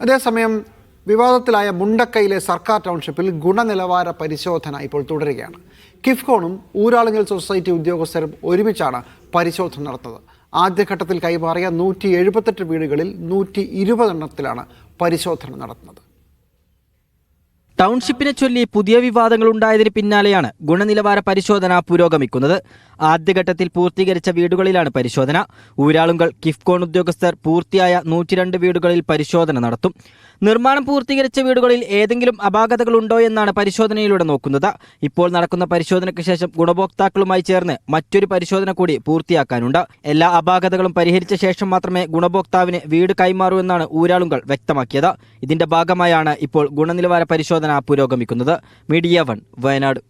അതേസമയം വിവാദത്തിലായ മുണ്ടക്കയിലെ സർക്കാർ ടൗൺഷിപ്പിൽ ഗുണനിലവാര പരിശോധന ഇപ്പോൾ തുടരുകയാണ്. കിഫ്കോണും ഊരാളുങ്കൽ സൊസൈറ്റി ഉദ്യോഗസ്ഥരും ഒരുമിച്ചാണ് പരിശോധന നടത്തുന്നത്. ആദ്യഘട്ടത്തിൽ കൈമാറിയ 178 വീടുകളിൽ 120 എണ്ണത്തിലാണ് പരിശോധന നടത്തുന്നത്. ടൗൺഷിപ്പിനെ ചൊല്ലി പുതിയ വിവാദങ്ങൾ ഉണ്ടായതിന് പിന്നാലെയാണ് ഗുണനിലവാര പരിശോധന പുരോഗമിക്കുന്നത്. ആദ്യഘട്ടത്തിൽ പൂർത്തീകരിച്ച വീടുകളിലാണ് പരിശോധന. ഊരാളുങ്കൽ കിഫ്കോൺ ഉദ്യോഗസ്ഥർ പൂർത്തിയായ 102 വീടുകളിൽ പരിശോധന നടത്തും. നിർമ്മാണം പൂർത്തീകരിച്ച വീടുകളിൽ ഏതെങ്കിലും അപാകതകൾ ഉണ്ടോ എന്നാണ് പരിശോധനയിലൂടെ നോക്കുന്നത്. ഇപ്പോൾ നടക്കുന്ന പരിശോധനയ്ക്ക് ശേഷം ഗുണഭോക്താക്കളുമായി ചേർന്ന് മറ്റൊരു പരിശോധന കൂടി പൂർത്തിയാക്കാനുണ്ട്. എല്ലാ അപാകതകളും പരിഹരിച്ച ശേഷം മാത്രമേ ഗുണഭോക്താവിന് വീട് കൈമാറൂ എന്നാണ് ഊരാളുങ്കൽ വ്യക്തമാക്കിയത്. ഇതിന്റെ ഭാഗമായാണ് ഇപ്പോൾ ഗുണനിലവാര പരിശോധന പുരോഗമിക്കുന്നത്. മീഡിയ 1 വയനാട്.